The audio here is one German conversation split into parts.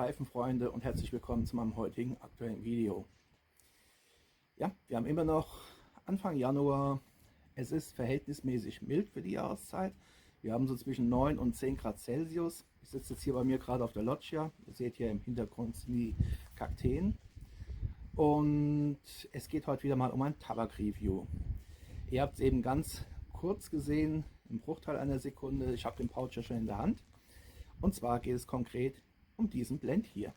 Pfeifenfreunde und herzlich willkommen zu meinem heutigen aktuellen Video. Ja, wir haben immer noch Anfang Januar. Es ist verhältnismäßig mild für die Jahreszeit. Wir haben so zwischen 9 und 10 Grad Celsius. Ich sitze jetzt hier bei mir gerade auf der Loggia. Ihr seht hier im Hintergrund die Kakteen. Und es geht heute wieder mal um ein Tabak-Review. Ihr habt es eben ganz kurz gesehen, im Bruchteil einer Sekunde. Ich habe den Pouch ja schon in der Hand. Und zwar geht es konkret um diesen Blend hier.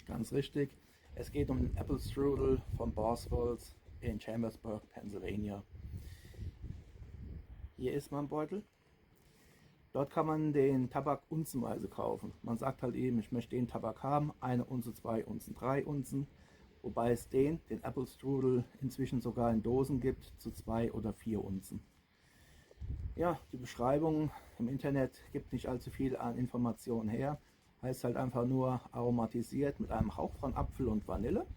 Ganz richtig. Es geht um den Apple Strudel von Boswells in Chambersburg, Pennsylvania. Hier ist mein Beutel. Dort kann man den Tabak unzenweise kaufen. Man sagt halt eben, ich möchte den Tabak haben, 1 Unze, 2 Unzen, 3 Unzen. Wobei es den Apple Strudel inzwischen sogar in Dosen gibt, zu 2 oder 4 Unzen. Ja, die Beschreibung im Internet gibt nicht allzu viel an Informationen her. Heißt halt einfach nur aromatisiert mit einem Hauch von Apfel und Vanille.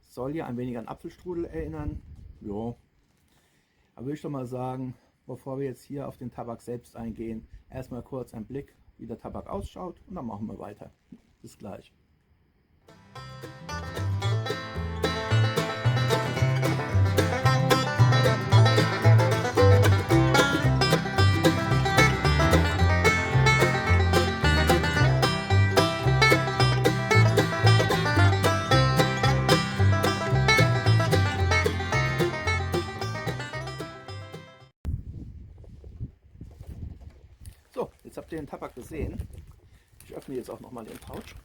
Soll ja ein wenig an Apfelstrudel erinnern. Jo. Aber würde ich doch mal sagen, bevor wir jetzt hier auf den Tabak selbst eingehen, erstmal kurz ein Blick, wie der Tabak ausschaut und dann machen wir weiter. Bis gleich. So, jetzt habt ihr den Tabak gesehen. Ich öffne jetzt auch nochmal den Pouch.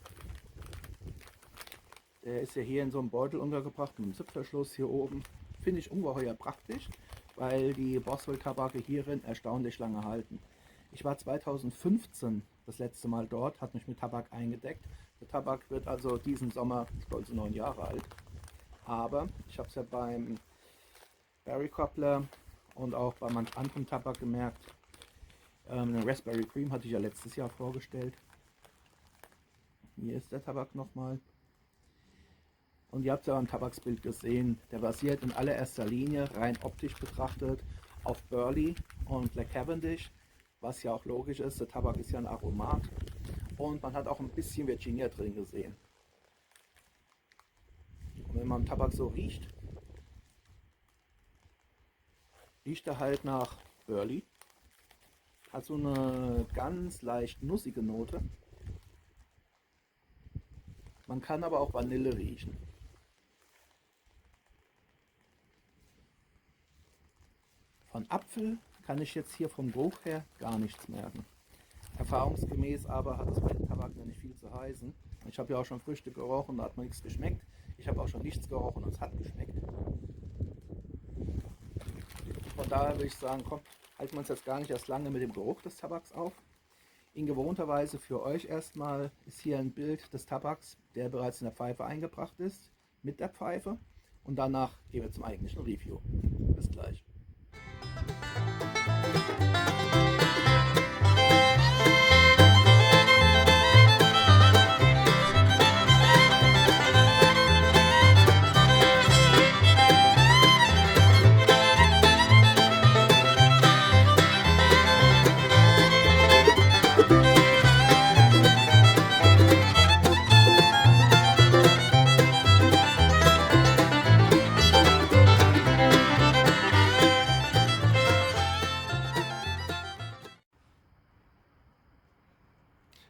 Der ist ja hier in so einem Beutel untergebracht mit einem Zipfverschluss hier oben. Finde ich ungeheuer praktisch, weil die Boswell Tabake hierin erstaunlich lange halten. Ich war 2015 das letzte Mal dort, hat mich mit Tabak eingedeckt. Der Tabak wird also diesen Sommer stolze 9 Jahre alt. Aber ich habe es ja beim Berry Cobbler und auch bei manch anderem Tabak gemerkt. Eine Raspberry Cream hatte ich ja letztes Jahr vorgestellt. Hier ist der Tabak nochmal. Und ihr habt ja am Tabaksbild gesehen, der basiert in allererster Linie rein optisch betrachtet auf Burley und Black Cavendish, was ja auch logisch ist, der Tabak ist ja ein Aromat. Und man hat auch ein bisschen Virginia drin gesehen. Und wenn man Tabak so riecht, riecht er halt nach Burley. Hat so eine ganz leicht nussige Note. Man kann aber auch Vanille riechen. Von Apfel kann ich jetzt hier vom Geruch her gar nichts merken. Erfahrungsgemäß aber hat es bei dem Tabak nicht viel zu heißen. Ich habe ja auch schon Früchte gerochen, da hat mir nichts geschmeckt. Ich habe auch schon nichts gerochen und es hat geschmeckt. Von daher würde ich sagen, komm, halten wir uns jetzt gar nicht erst lange mit dem Geruch des Tabaks auf. In gewohnter Weise für euch erstmal ist hier ein Bild des Tabaks, der bereits in der Pfeife eingebracht ist, mit der Pfeife. Und danach gehen wir zum eigentlichen Review. Bis gleich.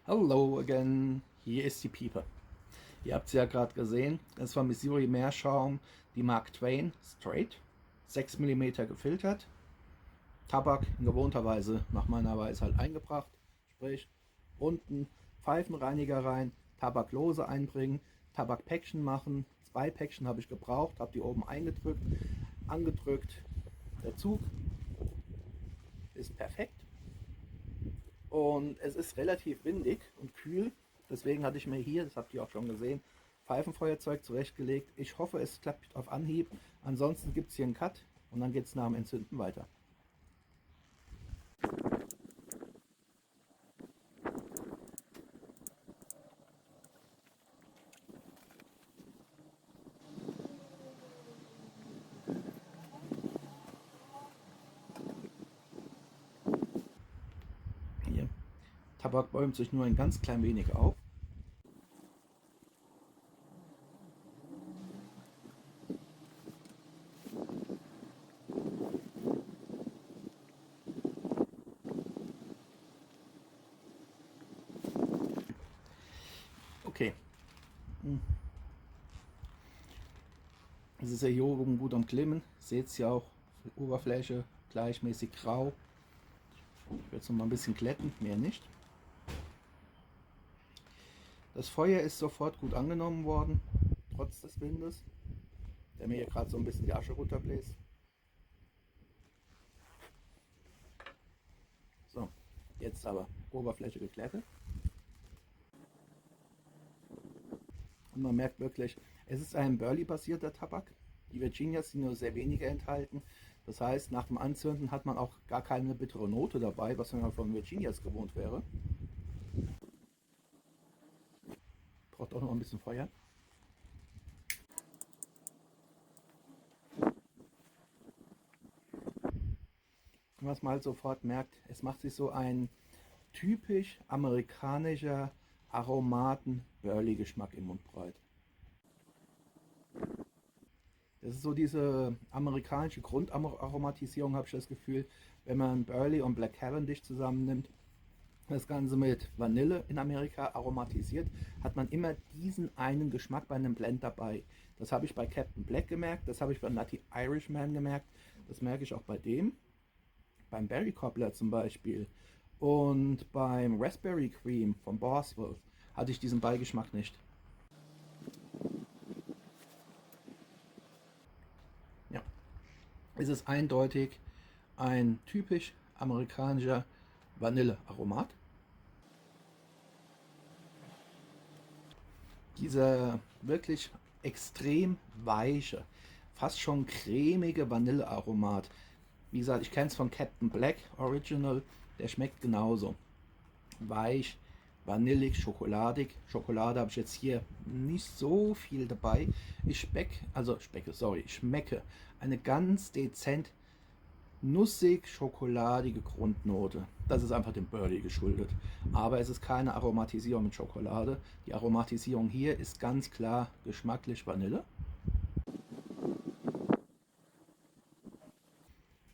Hello again, hier ist die Piepe. Ihr habt sie ja gerade gesehen, das war Missouri Meerschaum, die Mark Twain Straight, 6 mm gefiltert, Tabak in gewohnter Weise nach meiner Weise halt eingebracht, sprich unten Pfeifenreiniger rein, Tabaklose einbringen, Tabakpäckchen machen. 2 Päckchen habe ich gebraucht, habe die oben eingedrückt, angedrückt. Der Zug ist perfekt und es ist relativ windig und kühl. Deswegen hatte ich mir hier, das habt ihr auch schon gesehen, Pfeifenfeuerzeug zurechtgelegt. Ich hoffe, es klappt auf Anhieb. Ansonsten gibt es hier einen Cut und dann geht es nach dem Entzünden weiter. Hier. Tabak bäumt sich nur ein ganz klein wenig auf. Okay. Es ist ja hier oben gut am Klimmen. Seht ihr auch, die Oberfläche gleichmäßig grau. Ich werde es noch mal ein bisschen glätten, mehr nicht. Das Feuer ist sofort gut angenommen worden, trotz des Windes, der mir hier gerade so ein bisschen die Asche runterbläst. So, jetzt aber Oberfläche geglättet. Und man merkt wirklich, es ist ein Burley-basierter Tabak. Die Virginias sind nur sehr wenige enthalten. Das heißt, nach dem Anzünden hat man auch gar keine bittere Note dabei, was man von Virginias gewohnt wäre. Braucht auch noch ein bisschen Feuer. Und was man halt sofort merkt, es macht sich so ein typisch amerikanischer Aromaten-Burley-Geschmack im Mund breit. Das ist so diese amerikanische Grundaromatisierung, habe ich das Gefühl, wenn man Burley und Black Cavendish zusammennimmt. Das Ganze mit Vanille in Amerika aromatisiert, hat man immer diesen einen Geschmack bei einem Blend dabei. Das habe ich bei Captain Black gemerkt, das habe ich bei Nutty Irishman gemerkt, das merke ich auch bei dem. Beim Berry Cobbler zum Beispiel und beim Raspberry Cream von Boswell hatte ich diesen Beigeschmack nicht. Ja, es ist eindeutig ein typisch amerikanischer Vanillearomat. Dieser wirklich extrem weiche, fast schon cremige Vanillearomat. Wie gesagt, ich kenne es von Captain Black Original, der schmeckt genauso. Weich, vanillig, schokoladig. Schokolade habe ich jetzt hier nicht so viel dabei. Ich schmecke eine ganz dezent nussig schokoladige Grundnote. Das ist einfach dem Burley geschuldet. Aber es ist keine Aromatisierung mit Schokolade. Die Aromatisierung hier ist ganz klar geschmacklich Vanille.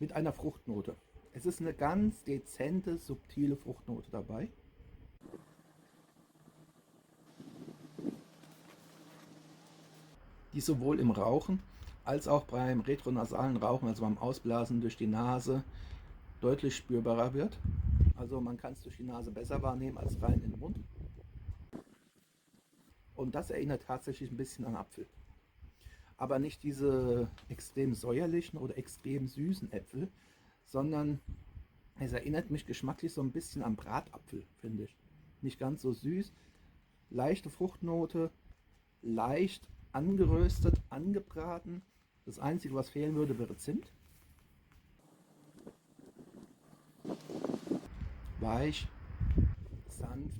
Mit einer Fruchtnote. Es ist eine ganz dezente, subtile Fruchtnote dabei. Die sowohl im Rauchen als auch beim retronasalen Rauchen, also beim Ausblasen durch die Nase, deutlich spürbarer wird. Also man kann es durch die Nase besser wahrnehmen als rein in den Mund. Und das erinnert tatsächlich ein bisschen an Apfel. Aber nicht diese extrem säuerlichen oder extrem süßen Äpfel, sondern es erinnert mich geschmacklich so ein bisschen an Bratapfel, finde ich. Nicht ganz so süß, leichte Fruchtnote, leicht angeröstet, angebraten. Das Einzige, was fehlen würde, wäre Zimt. Weich, sanft,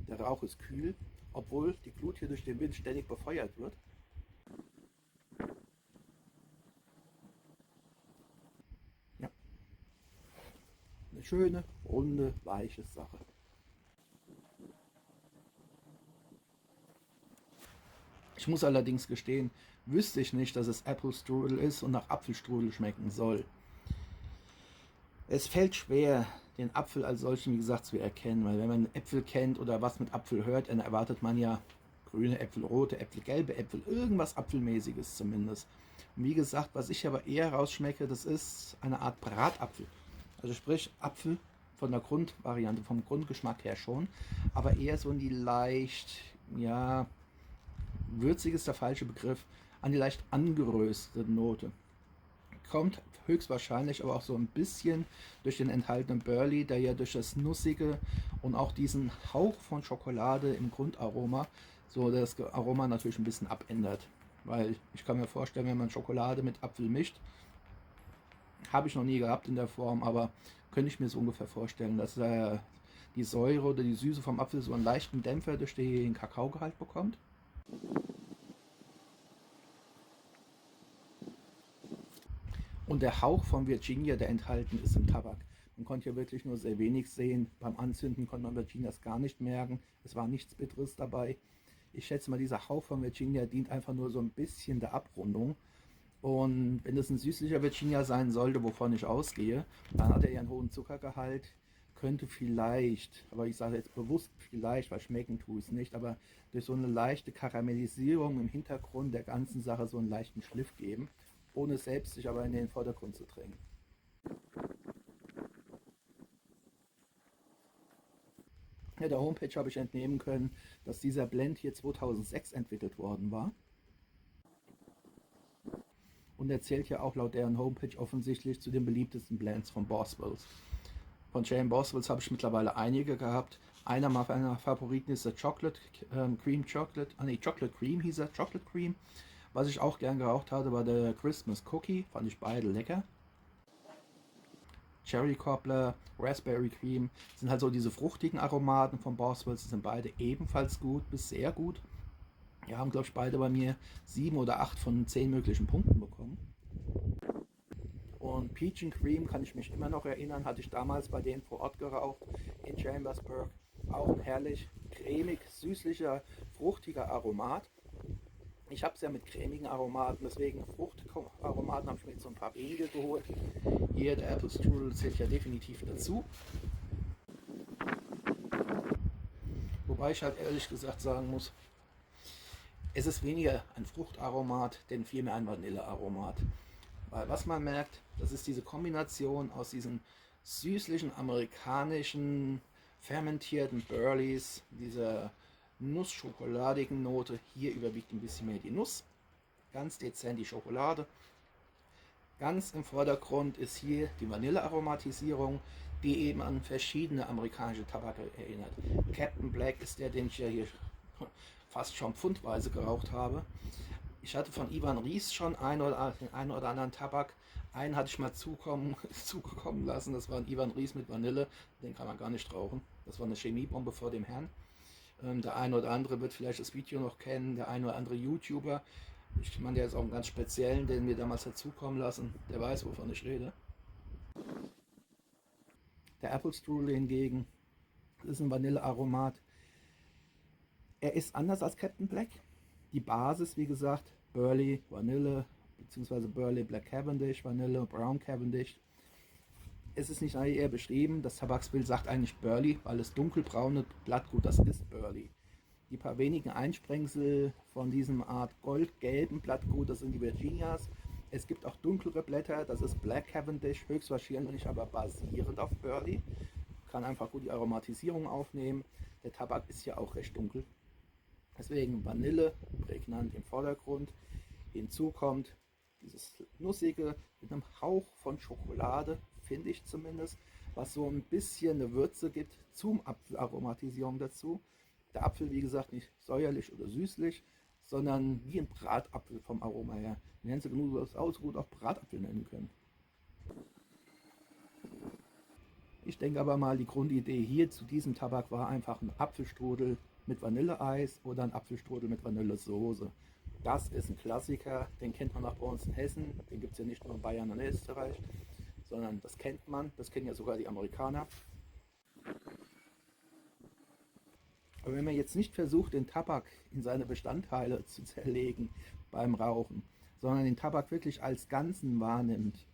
der Rauch ist kühl, obwohl die Glut hier durch den Wind ständig befeuert wird. Ja, eine schöne, runde, weiche Sache. Ich muss allerdings gestehen, wüsste ich nicht, dass es Apple Strudel ist und nach Apfelstrudel schmecken soll. Es fällt schwer, den Apfel als solchen, wie gesagt, zu erkennen, weil wenn man Äpfel kennt oder was mit Apfel hört, dann erwartet man ja grüne Äpfel, rote Äpfel, gelbe Äpfel, irgendwas Apfelmäßiges zumindest. Und wie gesagt, was ich aber eher rausschmecke, das ist eine Art Bratapfel. Also sprich Apfel von der Grundvariante, vom Grundgeschmack her schon, aber eher so in die leicht, ja, würzig ist der falsche Begriff, an die leicht angeröstete Note. Kommt höchstwahrscheinlich aber auch so ein bisschen durch den enthaltenen Burley, der ja durch das Nussige und auch diesen Hauch von Schokolade im Grundaroma so das Aroma natürlich ein bisschen abändert. Weil ich kann mir vorstellen, wenn man Schokolade mit Apfel mischt, habe ich noch nie gehabt in der Form, aber könnte ich mir so ungefähr vorstellen, dass die Säure oder die Süße vom Apfel so einen leichten Dämpfer durch den Kakaogehalt bekommt. Und der Hauch von Virginia, der enthalten ist im Tabak. Man konnte ja wirklich nur sehr wenig sehen. Beim Anzünden konnte man Virginias gar nicht merken. Es war nichts Bitteres dabei. Ich schätze mal, dieser Hauch von Virginia dient einfach nur so ein bisschen der Abrundung. Und wenn es ein süßlicher Virginia sein sollte, wovon ich ausgehe, dann hat er ja einen hohen Zuckergehalt. Könnte vielleicht, aber ich sage jetzt bewusst vielleicht, weil schmecken tue ich es nicht, aber durch so eine leichte Karamellisierung im Hintergrund der ganzen Sache so einen leichten Schliff geben, ohne selbst sich aber in den Vordergrund zu drängen. Ja, der Homepage habe ich entnehmen können, dass dieser Blend hier 2006 entwickelt worden war. Und er zählt ja auch laut deren Homepage offensichtlich zu den beliebtesten Blends von Boswells. Von Jane Boswells habe ich mittlerweile einige gehabt. Einer meiner Favoriten ist der Chocolate Cream Chocolate. Chocolate Cream hieß er, Chocolate Cream. Was ich auch gern geraucht hatte, war der Christmas Cookie. Fand ich beide lecker. Cherry Cobbler, Raspberry Cream sind halt so diese fruchtigen Aromaten von Boswells. Die sind beide ebenfalls gut bis sehr gut. Die haben, glaube ich, beide bei mir 7 oder 8 von 10 möglichen Punkten bekommen. Und Peach and Cream kann ich mich immer noch erinnern, hatte ich damals bei denen vor Ort geraucht in Chambersburg. Auch ein herrlich cremig, süßlicher, fruchtiger Aromat. Ich habe es ja mit cremigen Aromaten, deswegen Fruchtaromaten habe ich mir jetzt so ein paar wenige geholt. Hier der Apple Strudel zählt ja definitiv dazu. Wobei ich halt ehrlich gesagt sagen muss, es ist weniger ein Fruchtaromat, denn vielmehr ein Vanillearomat. Weil was man merkt, das ist diese Kombination aus diesen süßlichen amerikanischen fermentierten Burleys, dieser nussschokoladigen Note. Hier überwiegt ein bisschen mehr die Nuss, ganz dezent die Schokolade. Ganz im Vordergrund ist hier die Vanillearomatisierung, die eben an verschiedene amerikanische Tabake erinnert. Captain Black ist der, den ich ja hier fast schon pfundweise geraucht habe. Ich hatte von Ivan Ries schon den einen oder anderen Tabak. Einen hatte ich mal zukommen lassen. Das war ein Ivan Ries mit Vanille. Den kann man gar nicht rauchen. Das war eine Chemiebombe vor dem Herrn. Der eine oder andere wird vielleicht das Video noch kennen. Der eine oder andere YouTuber. Ich meine, der ist auch einen ganz speziellen, den wir damals dazukommen lassen. Der weiß, wovon ich rede. Der Apple Strudel hingegen ist ein Vanillearomat. Er ist anders als Captain Black. Die Basis, wie gesagt, Burley, Vanille, beziehungsweise Burley Black Cavendish, Vanille, Brown Cavendish. Es ist nicht eher beschrieben, das Tabaksbild sagt eigentlich Burley, weil das dunkelbraune Blattgut, das ist Burley. Die paar wenigen Einsprengsel von diesem Art goldgelben Blattgut, das sind die Virginias. Es gibt auch dunklere Blätter, das ist Black Cavendish, höchstwahrscheinlich aber basierend auf Burley. Kann einfach gut die Aromatisierung aufnehmen. Der Tabak ist ja auch recht dunkel. Deswegen Vanille, prägnant im Vordergrund. Hinzu kommt dieses Nussige mit einem Hauch von Schokolade, finde ich zumindest, was so ein bisschen eine Würze gibt zum Apfelaromatisierung dazu. Der Apfel, wie gesagt, nicht säuerlich oder süßlich, sondern wie ein Bratapfel vom Aroma her. Den hätten sie genauso gut auch Bratapfel nennen können. Ich denke aber mal, die Grundidee hier zu diesem Tabak war einfach ein Apfelstrudel mit Vanilleeis oder ein Apfelstrudel mit Vanillesoße. Das ist ein Klassiker, den kennt man auch bei uns in Hessen, den gibt es ja nicht nur in Bayern und Österreich, sondern das kennt man, das kennen ja sogar die Amerikaner. Aber wenn man jetzt nicht versucht, den Tabak in seine Bestandteile zu zerlegen beim Rauchen, sondern den Tabak wirklich als Ganzen wahrnimmt,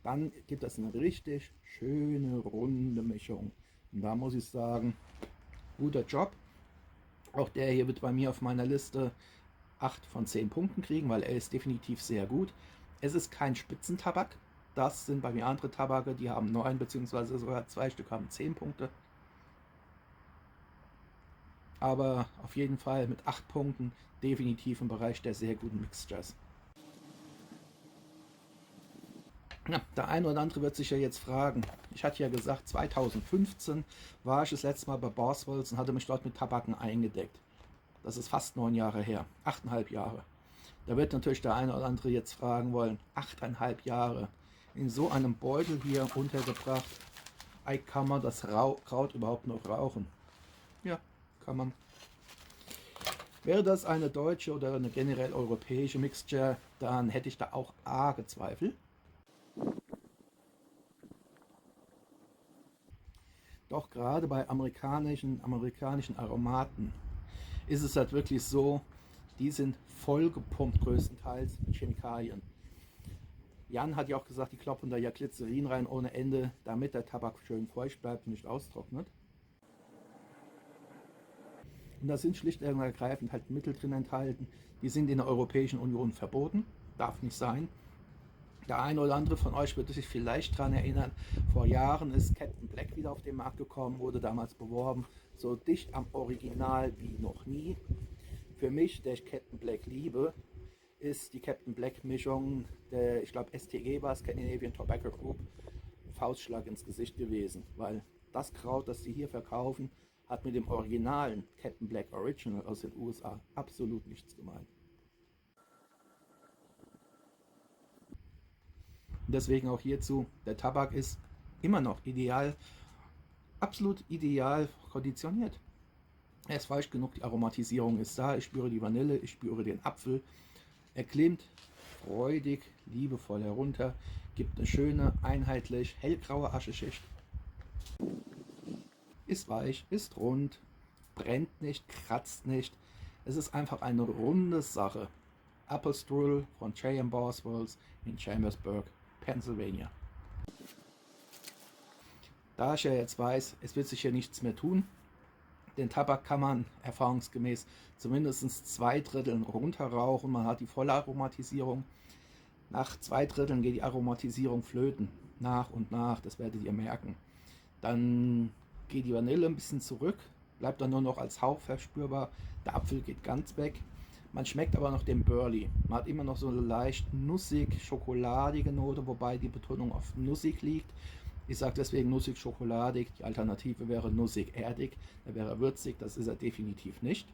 dann gibt es eine richtig schöne, runde Mischung. Und da muss ich sagen, guter Job. Auch der hier wird bei mir auf meiner Liste 8 von 10 Punkten kriegen, weil er ist definitiv sehr gut. Es ist kein Spitzentabak. Das sind bei mir andere Tabake, die haben 9 bzw. sogar 2 Stück haben 10 Punkte. aber auf jeden Fall mit 8 Punkten definitiv im Bereich der sehr guten Mixtures. Ja, der eine oder andere wird sich ja jetzt fragen, ich hatte ja gesagt, 2015 war ich das letzte Mal bei Boswells und hatte mich dort mit Tabaken eingedeckt. Das ist fast 9 Jahre her, 8,5 Jahre. Da wird natürlich der eine oder andere jetzt fragen wollen, 8,5 Jahre in so einem Beutel hier untergebracht, kann man das Kraut überhaupt noch rauchen? Ja, kann man. Wäre das eine deutsche oder eine generell europäische Mixture, dann hätte ich da auch arge Zweifel. Doch gerade bei amerikanischen Aromaten ist es halt wirklich so, die sind vollgepumpt größtenteils mit Chemikalien. Jan hat ja auch gesagt, die kloppen da ja Glycerin rein ohne Ende, damit der Tabak schön feucht bleibt und nicht austrocknet. Und da sind schlicht und ergreifend halt Mittel drin enthalten, die sind in der Europäischen Union verboten, darf nicht sein. Der eine oder andere von euch wird sich vielleicht daran erinnern, vor Jahren ist Captain Black wieder auf den Markt gekommen, wurde damals beworben, so dicht am Original wie noch nie. Für mich, der ich Captain Black liebe, ist die Captain Black Mischung der, ich glaube STG war es, Scandinavian Tobacco Group, Faustschlag ins Gesicht gewesen, weil das Kraut, das sie hier verkaufen, hat mit dem originalen Captain Black Original aus den USA absolut nichts gemeint. Und deswegen auch hierzu, der Tabak ist immer noch ideal, absolut ideal konditioniert. Er ist weich genug, die Aromatisierung ist da, ich spüre die Vanille, ich spüre den Apfel. Er klimmt freudig, liebevoll herunter, gibt eine schöne, einheitlich hellgraue Ascheschicht. Ist weich, ist rund, brennt nicht, kratzt nicht. Es ist einfach eine runde Sache. Apple Strudel von J.M. Boswells in Chambersburg, Pennsylvania. Da ich ja jetzt weiß, es wird sich hier nichts mehr tun, den Tabak kann man erfahrungsgemäß zumindest 2/3 runterrauchen. Man hat die volle Aromatisierung. Nach 2/3 geht die Aromatisierung flöten. Nach und nach, das werdet ihr merken. Dann geht die Vanille ein bisschen zurück, bleibt dann nur noch als Hauch verspürbar. Der Apfel geht ganz weg. Man schmeckt aber noch den Burley. Man hat immer noch so eine leicht nussig-schokoladige Note, wobei die Betonung auf nussig liegt. Ich sage deswegen nussig-schokoladig, die Alternative wäre nussig-erdig, der wäre würzig, das ist er definitiv nicht.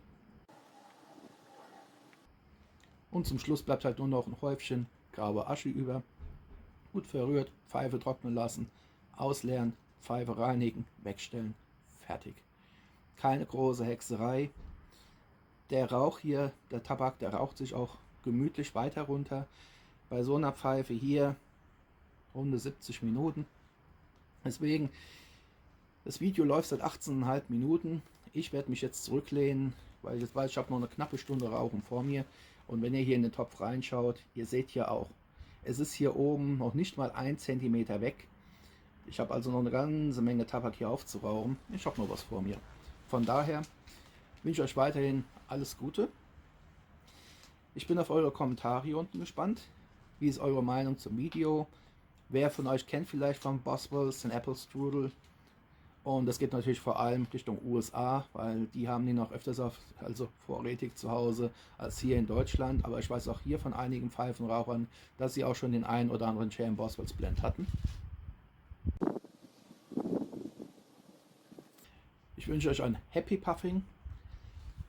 Und zum Schluss bleibt halt nur noch ein Häufchen graue Asche über. Gut verrührt, Pfeife trocknen lassen, ausleeren, Pfeife reinigen, wegstellen, fertig. Keine große Hexerei. Der Rauch hier, der Tabak, der raucht sich auch gemütlich weiter runter. Bei so einer Pfeife hier runde 70 Minuten. Deswegen, das Video läuft seit 18,5 Minuten. Ich werde mich jetzt zurücklehnen, weil ich weiß, ich habe noch eine knappe Stunde Rauchen vor mir. Und wenn ihr hier in den Topf reinschaut, ihr seht hier auch, es ist hier oben noch nicht mal 1 cm weg. Ich habe also noch eine ganze Menge Tabak hier aufzurauchen. Ich habe noch was vor mir. Von daher wünsche ich euch weiterhin alles Gute. Ich bin auf eure Kommentare hier unten gespannt. Wie ist eure Meinung zum Video? Wer von euch kennt vielleicht von Boswells den Apple Strudel? Und das geht natürlich vor allem Richtung USA, weil die haben die noch öfters vorrätig zu Hause als hier in Deutschland. Aber ich weiß auch hier von einigen Pfeifenrauchern, dass sie auch schon den einen oder anderen J.M. Boswells Blend hatten. Ich wünsche euch ein Happy Puffing.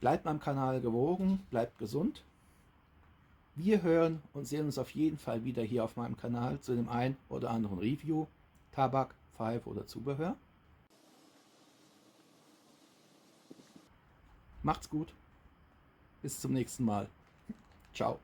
Bleibt meinem Kanal gewogen, bleibt gesund. Wir hören und sehen uns auf jeden Fall wieder hier auf meinem Kanal zu dem einen oder anderen Review, Tabak, Pfeife oder Zubehör. Macht's gut. Bis zum nächsten Mal. Ciao.